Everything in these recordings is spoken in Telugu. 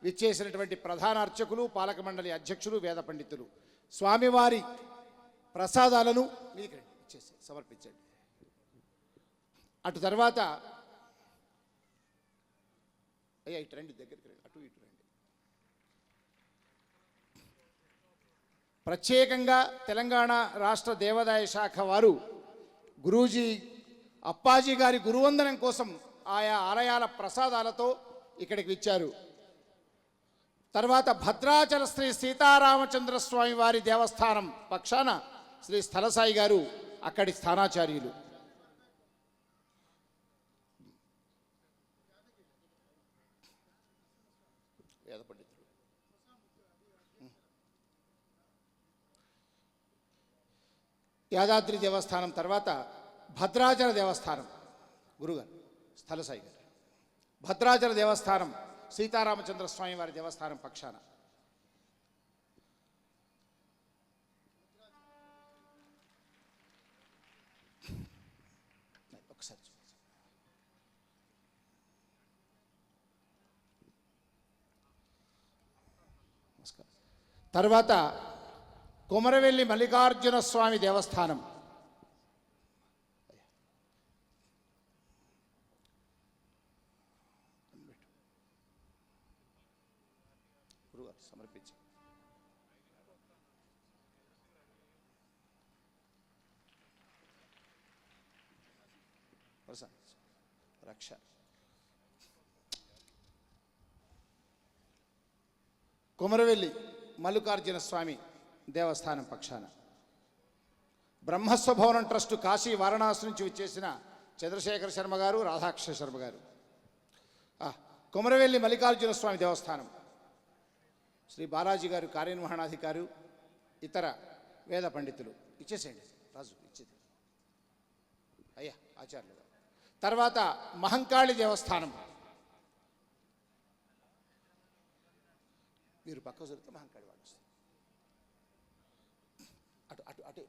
విచ్చేసినటువంటి ప్రధాన అర్చకులు, పాలక మండలి అధ్యక్షులు, వేద పండితులు స్వామివారి ప్రసాదాలను మీకు ఇచ్చేసి సమర్పించండి. అటు తర్వాత అయ్యా ఇటు రండి, దగ్గరికి రండి, అటు ఇటు రండి. ప్రత్యేకంగా తెలంగాణ రాష్ట్ర దేవాదాయ శాఖ వారు గురూజీ అప్పాజీ గారి గురువందనం కోసం ఆయా ఆలయాల ప్రసాదాలతో ఇక్కడికి వచ్చారు. తర్వాత భద్రాచల శ్రీ సీతారామచంద్ర స్వామి వారి దేవస్థానం పక్షాన శ్రీ స్థలసాయి గారు అక్కడి స్థానాచార్యులు. వేద పండితులు. యాదాద్రి దేవస్థానం తర్వాత భద్రాచల దేవస్థానం గురుగారు స్థలసాయి గారు. భద్రాచల దేవస్థానం సీతారామచంద్ర స్వామి వారి దేవస్థానం పక్షాన ఒకసారి నమస్కారం. తర్వాత కొమరవెల్లి మల్లికార్జున స్వామి దేవస్థానం సమర్పించి రక్ష. కొమరవెల్లి మల్లికార్జున స్వామి దేవస్థానం పక్షాన బ్రహ్మస్వభవనం ట్రస్టు కాశీ వారణాసి నుంచి వచ్చేసిన చంద్రశేఖర శర్మ గారు, రాధాకృష్ణ శర్మ గారు. కొమరవెల్లి మల్లికార్జున స్వామి దేవస్థానం శ్రీ బాలాజీ గారు కార్యనిర్వహణాధికారి, ఇతర వేద పండితులు. ఇచ్చేసేయండి రాజు, ఇచ్చేది అయ్యా ఆచార్యులు గారు. తర్వాత మహంకాళి దేవస్థానం మీరు పక్క జరిగితే మహంకాళి వాడు వస్తారు. అటు అటు అటే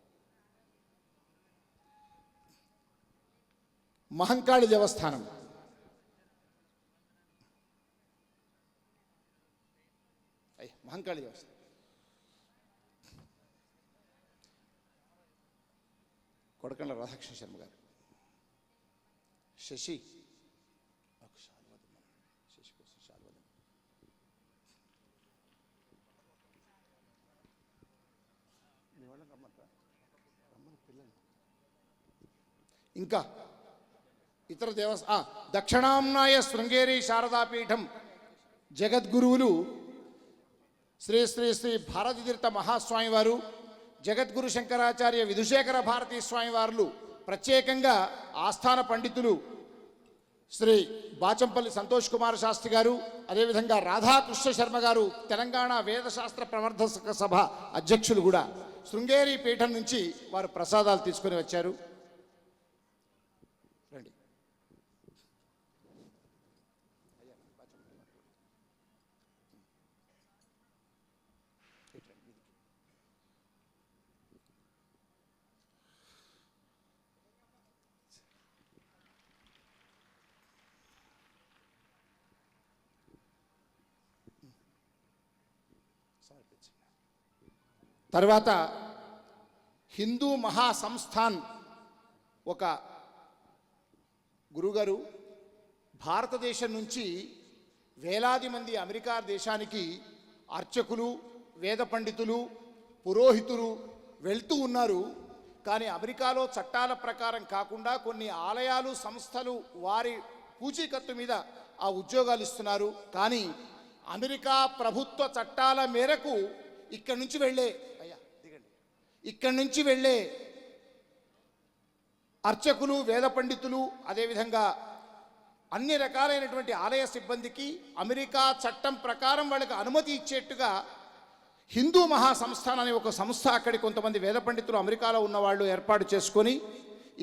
మహంకాళి దేవస్థానం. అయ్యా మహంకాళి దేవస్థానం. కొడకండ్ల రాధాకృష్ణ శర్మ గారు. శశి శశి కోసం శాల్వదం. ఇంకా ఇతర దక్షిణాంనాయ శృంగేరి శారదాపీఠం జగద్గురువులు శ్రీ శ్రీ శ్రీ భారతీతీర్థ మహాస్వామి వారు, జగద్గురు శంకరాచార్య విధుశేఖర భారతీ స్వామి వారు, ప్రత్యేకంగా ఆస్థాన పండితులు శ్రీ బాచంపల్లి సంతోష్ కుమార్ శాస్త్రి గారు, అదేవిధంగా రాధాకృష్ణ శర్మ గారు, తెలంగాణ వేదశాస్త్ర ప్రవర్ధక సభ అధ్యక్షులు కూడా శృంగేరి పీఠం నుంచి వారు ప్రసాదాలు తీసుకొని వచ్చారు. రండి. తర్వాత హిందూ మహాసంస్థాన్ ఒక గురుగారు భారతదేశం నుంచి వేలాది మంది అమెరికా దేశానికి అర్చకులు, వేద పండితులు, పురోహితులు వెళ్తూ ఉన్నారు. కానీ అమెరికాలో చట్టాల ప్రకారం కాకుండా కొన్ని ఆలయాలు, సంస్థలు వారి పూచీకత్తు మీద ఆ ఉద్యోగాలు ఇస్తున్నారు. కానీ అమెరికా ప్రభుత్వ చట్టాల మేరకు ఇక్కడి నుంచి వెళ్ళే ఇక్కడి నుంచి వెళ్ళే అర్చకులు, వేద పండితులు, అదేవిధంగా అన్ని రకాలైనటువంటి ఆలయ సిబ్బందికి అమెరికా చట్టం ప్రకారం వాళ్ళకి అనుమతి ఇచ్చేట్టుగా హిందూ మహాసంస్థాన్ అనే ఒక సంస్థ అక్కడి కొంతమంది వేద పండితులు అమెరికాలో ఉన్నవాళ్ళు ఏర్పాటు చేసుకొని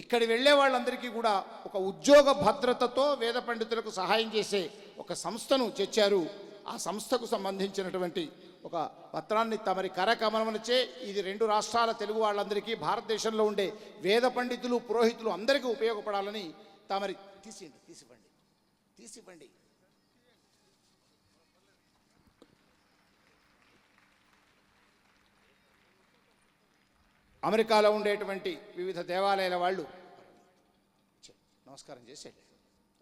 ఇక్కడి వెళ్ళే వాళ్ళందరికీ కూడా ఒక ఉద్యోగ భద్రతతో వేద పండితులకు సహాయం చేసే ఒక సంస్థను తెచ్చారు. ఆ సంస్థకు సంబంధించినటువంటి ఒక పత్రాన్ని తమరి కరకమలమనిచే ఇది 2 రాష్ట్రాల తెలుగు వాళ్ళందరికీ, భారతదేశంలో ఉండే వేద పండితులు, పురోహితులు అందరికీ ఉపయోగపడాలని తమరి తీసివ్వండి. అమెరికాలో ఉండేటువంటి వివిధ దేవాలయాల వాళ్ళు నమస్కారం చేసేయండి.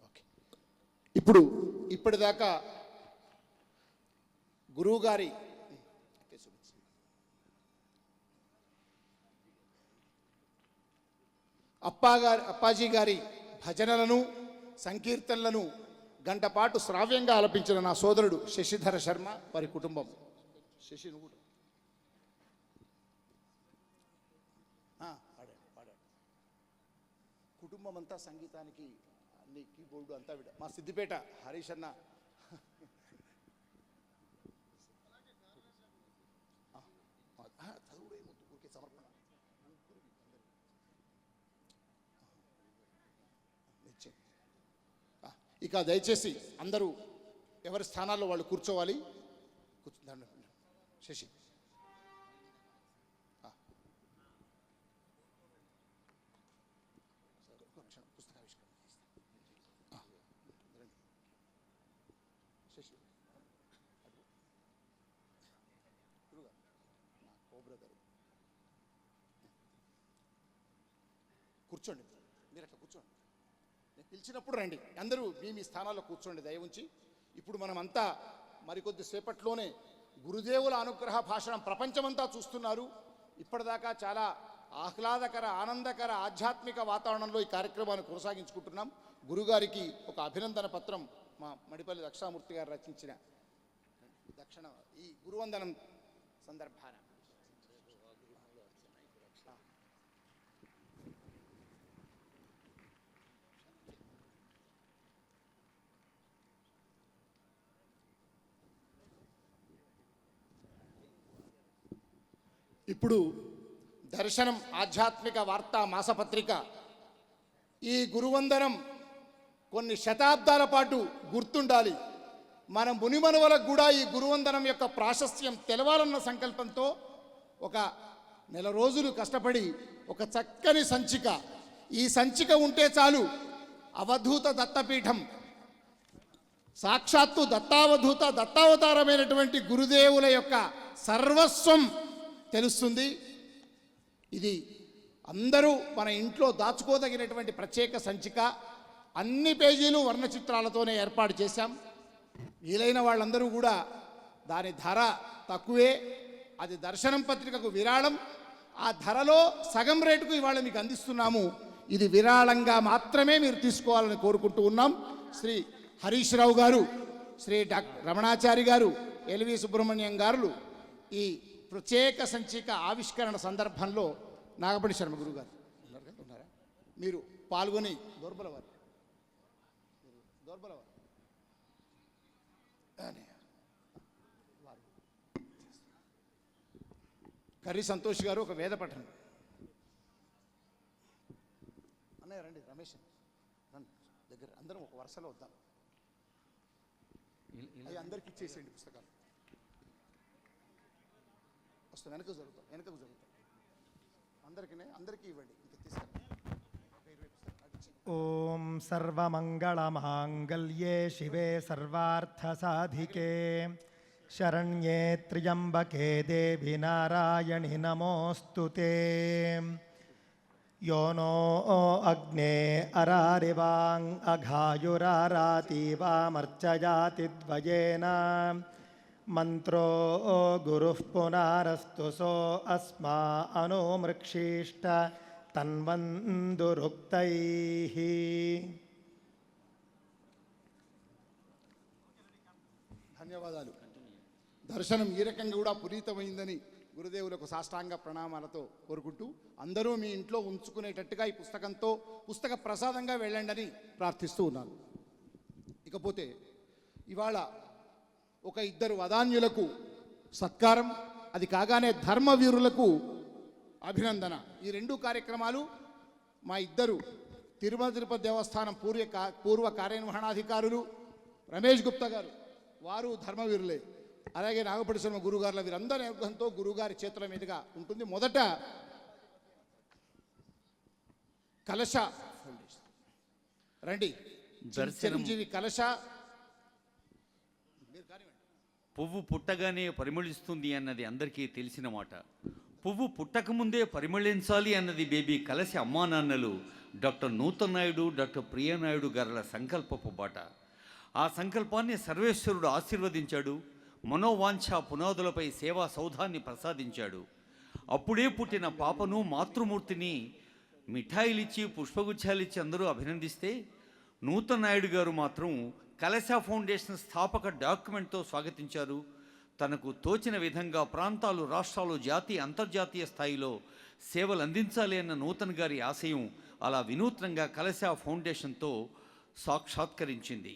ఓకే, ఇప్పటిదాకా గురువుగారి అప్పాజీ గారి భజనలను సంకీర్తనలను గంటపాటు శ్రావ్యంగా ఆలపించిన నా సోదరుడు శశిధర శర్మ, వారి కుటుంబం. శశి నువ్వు పాడాడు. కుటుంబం అంతా సంగీతానికి, అన్ని కీబోర్డు అంతా మా సిద్దిపేట హరీష్ అన్న సమర్పణ. ఇక దయచేసి అందరూ ఎవరి స్థానాల్లో వాళ్ళు కూర్చోవాలి. శశి కూర్చోండి, మీరు అట్లా కూర్చోండి. నేను పిలిచినప్పుడు రండి, అందరూ మీ స్థానాల్లో కూర్చోండి దయ ఉంచి. ఇప్పుడు మనమంతా మరికొద్ది సేపట్లోనే గురుదేవుల అనుగ్రహ భాషణం ప్రపంచమంతా చూస్తున్నారు. ఇప్పటిదాకా చాలా ఆహ్లాదకర, ఆనందకర, ఆధ్యాత్మిక వాతావరణంలో ఈ కార్యక్రమాన్ని కొనసాగించుకుంటున్నాం. గురుగారికి ఒక అభినందన పత్రం మా మడిపల్లి దక్షిణామూర్తి గారు రచించిన ఈ గురువందనం సందర్భాన ఇప్పుడు దర్శనం ఆధ్యాత్మిక వార్తా మాసపత్రిక ఈ గురువందనం కొన్ని శతాబ్దాల పాటు గుర్తుండాలి. మన మునిమనువలకు కూడా ఈ గురువందనం యొక్క ప్రాశస్త్యం తెలవాలన్న సంకల్పంతో ఒక నెల రోజులు కష్టపడి ఒక చక్కని సంచిక, ఈ సంచిక ఉంటే చాలు అవధూత దత్తపీఠం, సాక్షాత్తు దత్తావధూత దత్తావతారమైనటువంటి గురుదేవుల యొక్క సర్వస్వం తెలుస్తుంది. ఇది అందరూ మన ఇంట్లో దాచుకోదగినటువంటి ప్రత్యేక సంచిక. అన్ని పేజీలు వర్ణ చిత్రాలతోనే ఏర్పాటు చేశాం. వీలైన వాళ్ళందరూ కూడా దాని ధర తక్కువే, అది దర్శనం పత్రికకు విరాళం. ఆ ధరలో సగం రేటుకు ఇవాళ మీకు అందిస్తున్నాము. ఇది విరాళంగా మాత్రమే మీరు తీసుకోవాలని కోరుకుంటూ ఉన్నాం. శ్రీ హరీష్ రావు గారు, శ్రీ రమణాచారి గారు, ఎల్వి సుబ్రహ్మణ్యం గారు ఈ ప్రత్యేక సంచిక ఆవిష్కరణ సందర్భంలో నాగపడి శర్మ గురువు గారు ఉన్నారా? మీరు పాల్గొని దోర్బలవారు కర్రీ సంతోష్ గారు ఒక వేద పఠనం. అన్నయ్య రండి, రమేష్ రండి దగ్గర, అందరం ఒక వరుసలో వద్దాం. అవి అందరికి ఇచ్చేసేయండి పుస్తకాలు. వస్తాం, వెనకకు జరుగుతాం అందరికీ ఇవ్వండి. ఇంకా తీసుకెళ్ళండి. ఓం సర్వమంగళమాంగళ్యే శివే సర్వార్థసాధికే శరణ్యే త్ర్యంబకే దేవి నారాయణి నమోస్తుతే. యోనో అగ్నే అరారివాంగ్ అఘాయురారాతీవామర్చయాతి ద్వయేన మంత్రో గురుః పునారస్తు సో అస్మా అనుమృక్షిష్ట తన్వందురుక్తైః. ధన్యవాదాలు. దర్శనం ఈ రకంగా కూడా పునీతమైందని గురుదేవులకు సాష్టాంగ ప్రణామాలతో కోరుకుంటూ అందరూ మీ ఇంట్లో ఉంచుకునేటట్టుగా ఈ పుస్తకంతో పుస్తక ప్రసాదంగా వెళ్ళండి అని ప్రార్థిస్తూ ఉన్నాను. ఇకపోతే ఇవాళ ఒక ఇద్దరు వదాన్యులకు సత్కారం, అది కాగానే ధర్మవీరులకు అభినందన. ఈ రెండు కార్యక్రమాలు మా ఇద్దరు తిరుమల తిరుపతి దేవస్థానం పూర్వ కార్యనిర్వహణాధికారులు రమేష్ గుప్తా గారు, వారు ధర్మవీరులే. అలాగే నాగపడి శర్మ గురుగారుల, వీరందరి నిర్వహణతో గురుగారి చేతుల మీదుగా ఉంటుంది. మొదట కలశ రండి, చిరంజీవి కలశ. పువ్వు పుట్టగానే పరిమళిస్తుంది అన్నది అందరికీ తెలిసిన మాట. పువ్వు పుట్టకముందే పరిమళించాలి అన్నది బేబీ కలసి అమ్మా నాన్నలు డాక్టర్ నూతన్ నాయుడు, డాక్టర్ ప్రియనాయుడు గారుల సంకల్పపు బాట. ఆ సంకల్పాన్ని సర్వేశ్వరుడు ఆశీర్వదించాడు. మనోవాంఛ పునాదులపై సేవా సౌధాన్ని ప్రసాదించాడు. అప్పుడే పుట్టిన పాపను, మాతృమూర్తిని మిఠాయిలిచ్చి పుష్పగుచ్చాలిచ్చి అందరూ అభినందిస్తే, నూతన్ నాయుడు గారు మాత్రం కలశ ఫౌండేషన్ స్థాపక డాక్యుమెంట్తో స్వాగతించారు. తనకు తోచిన విధంగా ప్రాంతాలు, రాష్ట్రాలు, జాతీయ, అంతర్జాతీయ స్థాయిలో సేవలు అందించాలి అన్న నూతన్ గారి ఆశయం అలా వినూత్నంగా కలశ ఫౌండేషన్తో సాక్షాత్కరించింది.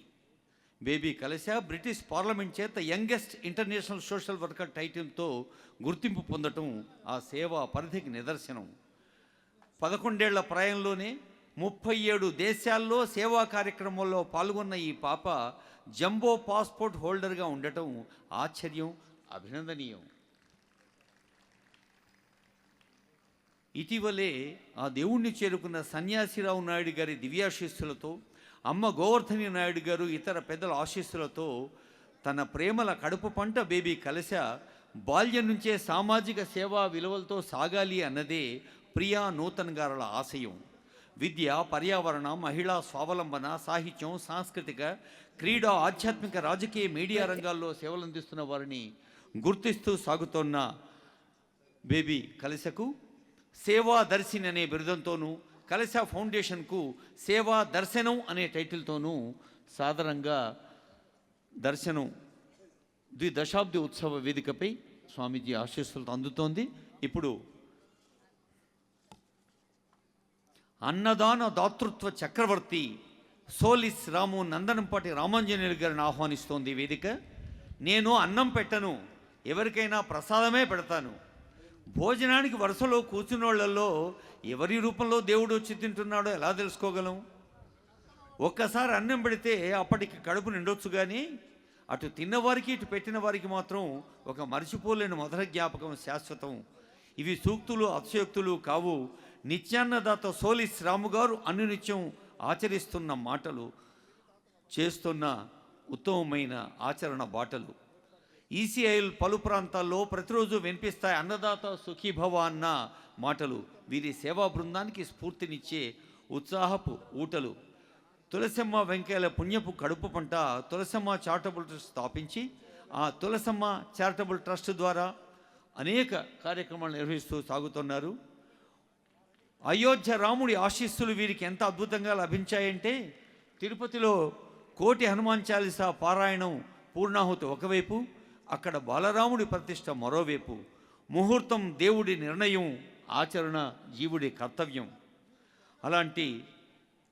బేబీ కలశ బ్రిటిష్ పార్లమెంట్ చేత యంగెస్ట్ ఇంటర్నేషనల్ సోషల్ వర్కర్ టైటిల్తో గుర్తింపు పొందటం ఆ సేవా పరిధికి నిదర్శనం. 11 ఏళ్ల ప్రాయంలోనే 37 దేశాల్లో సేవా కార్యక్రమాల్లో పాల్గొన్న ఈ పాప జంబో పాస్పోర్ట్ హోల్డర్గా ఉండటం ఆశ్చర్యం, అభినందనీయం. ఇటీవలే ఆ దేవుణ్ణి చేరుకున్న సన్యాసిరావు నాయుడు గారి దివ్యాశీస్సులతో, అమ్మ గోవర్ధని నాయుడు గారు ఇతర పెద్దల ఆశీస్సులతో తన ప్రేమల కడుపు పంట బేబీ కలశ బాల్యం నుంచే సామాజిక సేవా విలువలతో సాగాలి అన్నదే ప్రియా నూతన్ గారుల ఆశయం. విద్య, పర్యావరణ, మహిళా స్వావలంబన, సాహిత్యం, సాంస్కృతిక, క్రీడా, ఆధ్యాత్మిక, రాజకీయ, మీడియా రంగాల్లో సేవలందిస్తున్న వారిని గుర్తిస్తూ సాగుతోన్న బేబీ కలశకు సేవా దర్శిని అనే బిరుదంతోనూ, కలశ ఫౌండేషన్కు సేవా దర్శనం అనే టైటిల్తోనూ సాధారణంగా దర్శనం ద్విదశాబ్ది ఉత్సవ వేదికపై స్వామీజీ ఆశీస్సులతో అందుతోంది. ఇప్పుడు అన్నదాన దాతృత్వ చక్రవర్తి సోలిస్ రాము నందనంపాటి రామాంజనేయులు గారిని ఆహ్వానిస్తోంది వేదిక. నేను అన్నం పెట్టను, ఎవరికైనా ప్రసాదమే పెడతాను. భోజనానికి వరుసలో కూర్చున్నోళ్లలో ఎవరి రూపంలో దేవుడు వచ్చి తింటున్నాడో ఎలా తెలుసుకోగలం? ఒక్కసారి అన్నం పెడితే అప్పటికి కడుపు నిండొచ్చు, కానీ అటు తిన్నవారికి ఇటు పెట్టిన వారికి మాత్రం ఒక మరిచిపోలేని మధుర జ్ఞాపకం శాశ్వతం. ఇవి సూక్తులు, అతిశయోక్తులు కావు. నిత్యాన్నదాత సోలిస్ రాము గారు అనునిత్యం ఆచరిస్తున్న మాటలు, చేస్తున్న ఉత్తమమైన ఆచరణ బాటలు. ఈసీఐల్ పలు ప్రాంతాల్లో ప్రతిరోజు వినిపిస్తాయి అన్నదాత సుఖీభవ అన్న మాటలు. వీరి సేవా బృందానికి స్ఫూర్తినిచ్చే ఉత్సాహపు ఊటలు. తులసమ్మ వెంకయ్యల పుణ్యపు కడుపు పంట తులసమ్మ చారిటబుల్ ట్రస్ట్ స్థాపించి ఆ తులసమ్మ చారిటబుల్ ట్రస్ట్ ద్వారా అనేక కార్యక్రమాలు నిర్వహిస్తూ సాగుతున్నారు. అయోధ్య రాముడి ఆశీస్సులు వీరికి ఎంత అద్భుతంగా లభించాయంటే, తిరుపతిలో కోటి హనుమాన్ చాలీసా పారాయణం పూర్ణాహుతి ఒకవైపు, అక్కడ బాలరాముడి ప్రతిష్ట మరోవైపు. ముహూర్తం దేవుడి నిర్ణయం, ఆచరణ జీవుడి కర్తవ్యం. అలాంటి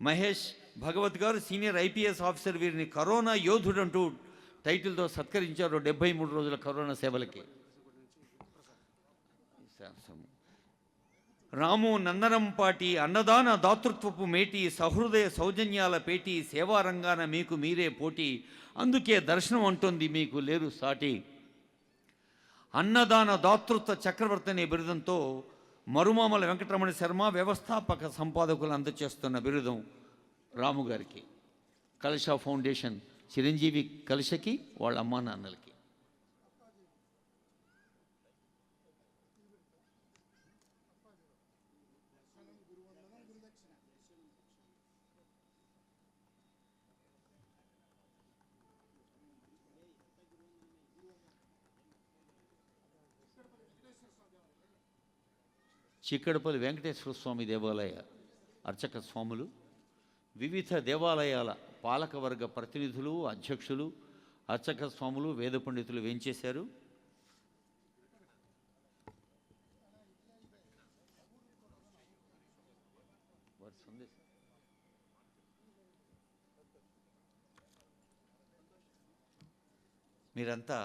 మహేష్ భగవత్ గారు సీనియర్ ఐపీఎస్ ఆఫీసర్ వీరిని కరోనా యోధుడంటూ టైటిల్తో సత్కరించారు 73 రోజుల కరోనా సేవలకి. రాము నందనంపాటి అన్నదాన దాతృత్వపు మేటి, సహృదయ సౌజన్యాల పేటి, సేవారంగాన మీకు మీరే పోటీ, అందుకే దర్శనం అంటోంది మీకు లేరు సాటి. అన్నదాన దాతృత్వ చక్రవర్తి అనే బిరుదంతో మరుమామల వెంకటరమణ శర్మ వ్యవస్థాపక సంపాదకులు అందజేస్తున్న బిరుదం రాము గారికి, కలశ ఫౌండేషన్ చిరంజీవి కలశకి, వాళ్ళ అమ్మా నాన్నలకి. చిక్కడపల్లి వెంకటేశ్వర స్వామి దేవాలయ అర్చక స్వాములు, వివిధ దేవాలయాల పాలకవర్గ ప్రతినిధులు, అధ్యక్షులు, అర్చక స్వాములు, వేద పండితులు వేంచేశారు. మీరంతా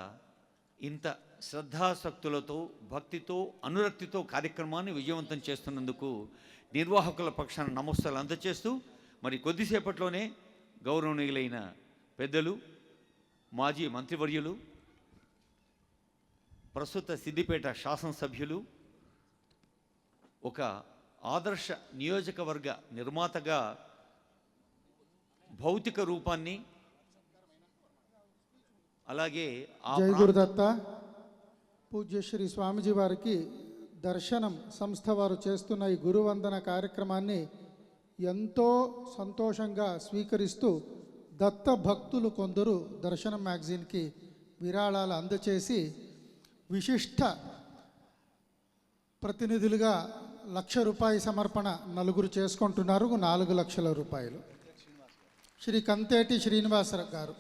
ఇంత శ్రద్ధాసక్తులతో, భక్తితో, అనురక్తితో కార్యక్రమాన్ని విజయవంతం చేస్తున్నందుకు నిర్వాహకుల పక్షాన నమస్కారాలు అందజేస్తూ, మరి కొద్దిసేపట్లోనే గౌరవనీయులైన పెద్దలు, మాజీ మంత్రివర్యులు, ప్రస్తుత సిద్దిపేట శాసనసభ్యులు, ఒక ఆదర్శ నియోజకవర్గ నిర్మాతగా భౌతిక రూపాన్ని, అలాగే జై గురుదత్త. పూజ్య శ్రీ స్వామిజీ వారికి దర్శనం సంస్థ వారు చేస్తున్న ఈ గురువందన కార్యక్రమాన్ని ఎంతో సంతోషంగా స్వీకరిస్తూ దత్త భక్తులు కొందరు దర్శనం మ్యాగజైన్కి విరాళాలు అందచేసి విశిష్ట ప్రతినిధులుగా ₹1,00,000 సమర్పణ నలుగురు చేసుకుంటున్నారు. 4 లక్షల రూపాయలు. శ్రీ కంతేటి శ్రీనివాస గారు,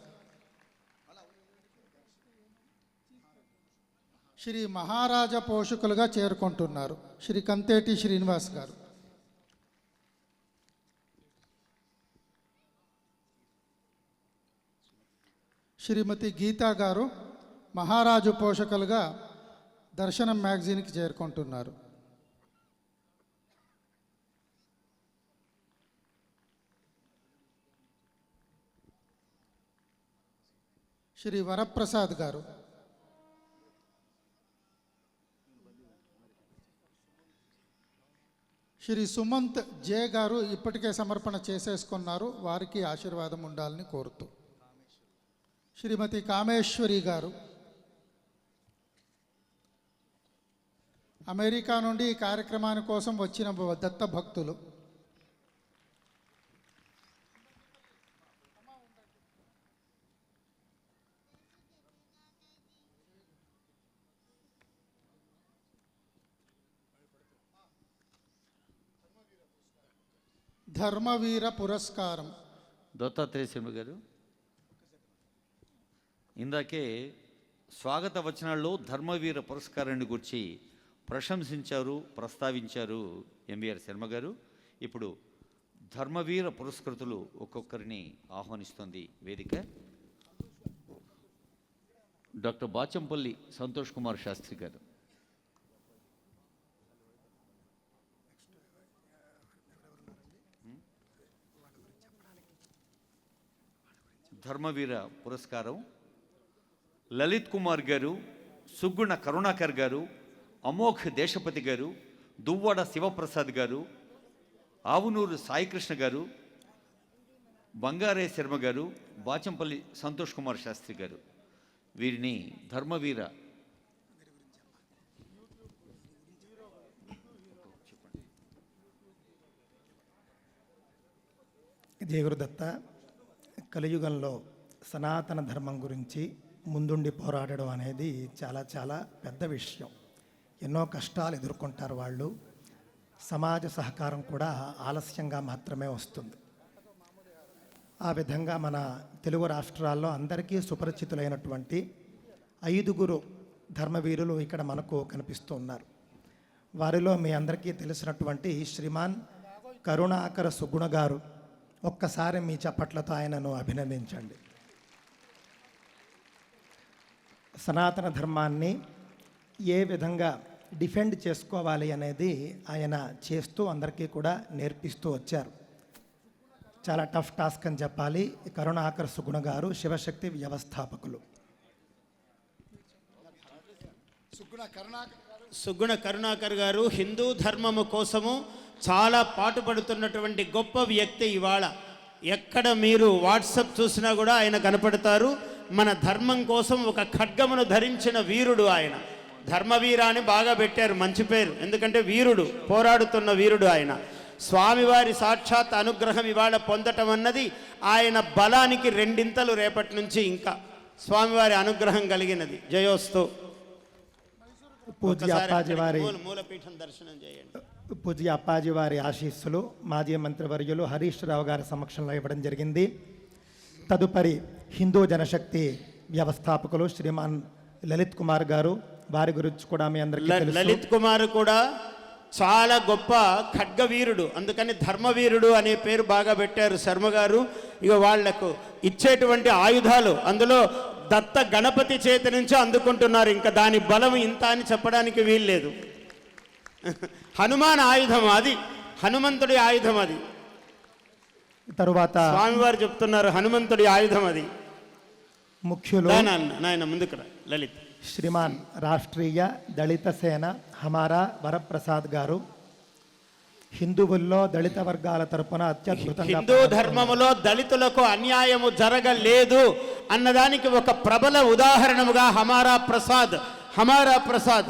శ్రీ మహారాజ పోషకులుగా చేరుకుంటున్నారు. శ్రీ కంతేటి శ్రీనివాస్ గారు, శ్రీమతి గీతా గారు మహారాజు పోషకులుగా దర్శనం మ్యాగజైన్కి చేరుకుంటున్నారు. శ్రీ వరప్రసాద్ గారు, శ్రీ సుమంత్ జే గారు ఇప్పటికే సమర్పణ చేసేసుకున్నారు. వారికి ఆశీర్వాదం ఉండాలని కోరుతూ శ్రీమతి కామేశ్వరి గారు, అమెరికా నుండి ఈ కార్యక్రమాని కోసం వచ్చిన దత్త భక్తులు. ధర్మవీర పురస్కారం దత్తాత్రేయ శర్మ గారు, ఇందాకే స్వాగత వచనాల్లో ధర్మవీర పురస్కారాన్ని గురించి ప్రశంసించారు, ప్రస్తావించారు ఎంవీఆర్ శర్మ గారు. ఇప్పుడు ధర్మవీర పురస్కృతులు ఒక్కొక్కరిని ఆహ్వానిస్తోంది వేదిక. డాక్టర్ బాచంపల్లి సంతోష్ కుమార్ శాస్త్రి గారు, ధర్మవీర పురస్కారం లలిత్ కుమార్ గారు, సుగ్గుణ కరుణాకర్ గారు, అమోఘ్ దేశపతి గారు, దువ్వాడ శివప్రసాద్ గారు, ఆవునూరు సాయికృష్ణ గారు, బంగారే శర్మ గారు, బాచంపల్లి సంతోష్ కుమార్ శాస్త్రి గారు. వీరిని ధర్మవీర జయ గురుదత్త. కలియుగంలో సనాతన ధర్మం గురించి ముందుండి పోరాడడం అనేది చాలా చాలా పెద్ద విషయం. ఎన్నో కష్టాలు ఎదుర్కొంటారు వాళ్ళు. సమాజ సహకారం కూడా ఆలస్యంగా మాత్రమే వస్తుంది. ఆ విధంగా మన తెలుగు రాష్ట్రాల్లో అందరికీ సుపరిచితులైనటువంటి 5 ధర్మవీరులు ఇక్కడ మనకు కనిపిస్తూ ఉన్నారు. వారిలో మీ అందరికీ తెలిసినటువంటి శ్రీమాన్ కరుణాకర సుగుణ గారు, ఒక్కసారి మీ చప్పట్లతో ఆయనను అభినందించండి. సనాతన ధర్మాన్ని ఏ విధంగా డిఫెండ్ చేసుకోవాలి అనేది ఆయన చేస్తూ అందరికీ కూడా నేర్పిస్తూ వచ్చారు. చాలా టఫ్ టాస్క్ అని చెప్పాలి. కరుణాకర సుగుణ గారు శివశక్తి వ్యవస్థాపకులు. సుగుణ కరుణాకర్ గారు హిందూ ధర్మము కోసము చాలా పాటుపడుతున్నటువంటి గొప్ప వ్యక్తి. ఇవాళ ఎక్కడ మీరు వాట్సాప్ చూసినా కూడా ఆయన కనపడతారు. మన ధర్మం కోసం ఒక ఖడ్గమును ధరించిన వీరుడు ఆయన. ధర్మవీర అని బాగా పెట్టారు, మంచి పేరు. ఎందుకంటే వీరుడు, పోరాడుతున్న వీరుడు ఆయన. స్వామివారి సాక్షాత్ అనుగ్రహం ఇవాళ పొందటం అన్నది ఆయన బలానికి 2 రేపటి నుంచి ఇంకా స్వామివారి అనుగ్రహం కలిగినది. జయోస్తు. పూజ్య అప్పాజీ వారి మూలపీఠం దర్శనం చేయండి. పూజ్య అప్పాజీ వారి ఆశీస్సులు మాజీ మంత్రివర్యులు హరీష్ రావు గారి సమక్షంలో ఇవ్వడం జరిగింది. తదుపరి హిందూ జనశక్తి వ్యవస్థాపకులు శ్రీమాన్ లలిత్ కుమార్ గారు, వారి గురించి కూడా మీ అందరికీ తెలుసు. లలిత్ కుమార్ కూడా చాలా గొప్ప ఖడ్గవీరుడు, అందుకని ధర్మవీరుడు అనే పేరు బాగా పెట్టారు శర్మ గారు. ఇక వాళ్లకు ఇచ్చేటువంటి ఆయుధాలు అందులో దత్త గణపతి చేతి నుంచి అందుకుంటున్నారు. ఇంకా దాని బలం ఇంత అని చెప్పడానికి వీల్లేదు. హనుమాన్ ఆయుధం అది, హనుమంతుడి ఆయుధం అది. తరువాత స్వామివారు చెప్తున్నారు హనుమంతుడి ఆయుధం అది. ముఖ్యులు నాయన ముందుకు రా లలిత్. శ్రీమాన్ రాష్ట్రీయ దళిత సేన హమారా వరప్రసాద్ గారు, హిందువుల్లో దళిత వర్గాల తరపున అత్యద్భుతంగా హిందూ ధర్మములో దళితులకు అన్యాయము జరగలేదు అన్నదానికి ఒక ప్రబల ఉదాహరణముగా హమారా ప్రసాద్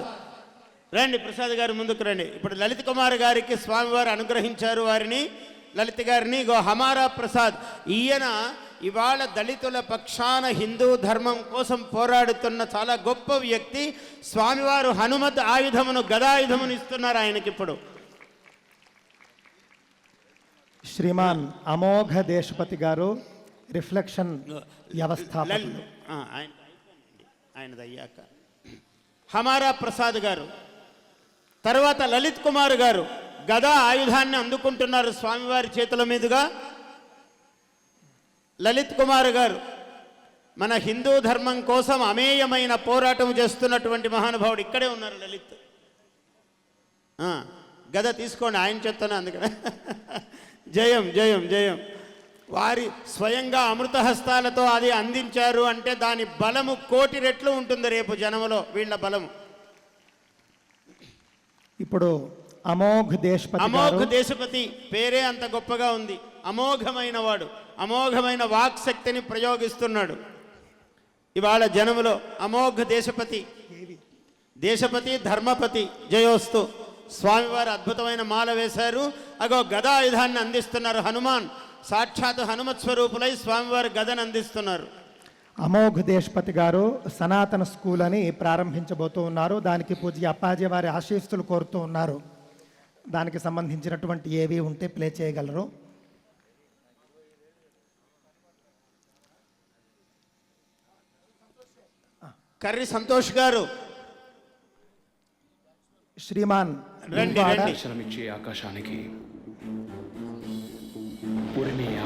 రండి ప్రసాద్ గారు ముందుకు రండి. ఇప్పుడు లలిత్ కుమార్ గారికి స్వామివారు అనుగ్రహించారు వారిని, లలిత్ గారిని. గో హమారా ప్రసాద్, ఈయన ఇవాళ దళితుల పక్షాన హిందూ ధర్మం కోసం పోరాడుతున్న చాలా గొప్ప వ్యక్తి. స్వామివారు హనుమత్ ఆయుధమును, గదాయుధమును ఇస్తున్నారు ఆయనకి ఇప్పుడు. శ్రీమాన్ అమోఘ దేశపతి గారు, రిఫ్లెక్షన్ వ్యవస్థాపకులు. ఆయనది అయ్యాక హమారా ప్రసాద్ గారు, తర్వాత లలిత్ కుమార్ గారు గదా ఆయుధాన్ని అందుకుంటున్నారు స్వామివారి చేతుల మీదుగా. లలిత్ కుమార్ గారు మన హిందూ ధర్మం కోసం అమేయమైన పోరాటం చేస్తున్నటువంటి మహానుభావుడు. ఇక్కడే ఉన్నారు లలిత్. గద తీసుకోండి, ఆయన చెప్తాను అందుకనే. జయం జయం జయం. వారి స్వయంగా అమృతహస్తాలతో అది అందించారు అంటే దాని బలము 1,000,000 రెట్లు ఉంటుంది రేపు జనములో వీళ్ళ బలము. ఇప్పుడు అమోఘ్ దేశపతి అమోఘ దేశపతి పేరే అంత గొప్పగా ఉంది. అమోఘమైన వాడు, అమోఘమైన వాక్ శక్తిని ప్రయోగిస్తున్నాడు ఇవాళ జనములో. అమోఘ దేశపతి, దేశపతి ధర్మపతి జయోస్తు. స్వామివారు అద్భుతమైన మాల వేశారు. అగో గదాయుధాన్ని అందిస్తున్నారు. హనుమాన్ సాక్షాత్ హనుమత్ స్వరూపులై స్వామివారు గదను అందిస్తున్నారు. అమోఘ్ దేశపతి గారు సనాతన స్కూల్ అని ప్రారంభించబోతూ ఉన్నారు. దానికి పూజ్య అప్పాజీ వారి ఆశీస్సులు కోరుతూ ఉన్నారు. దానికి సంబంధించినటువంటి ఏవి ఉంటే ప్లే చేయగలరు. కర్రి సంతోష్ గారు శ్రీమాన్ రండి రండి. శ్రమించే ఆకాశానికి ఉరిమి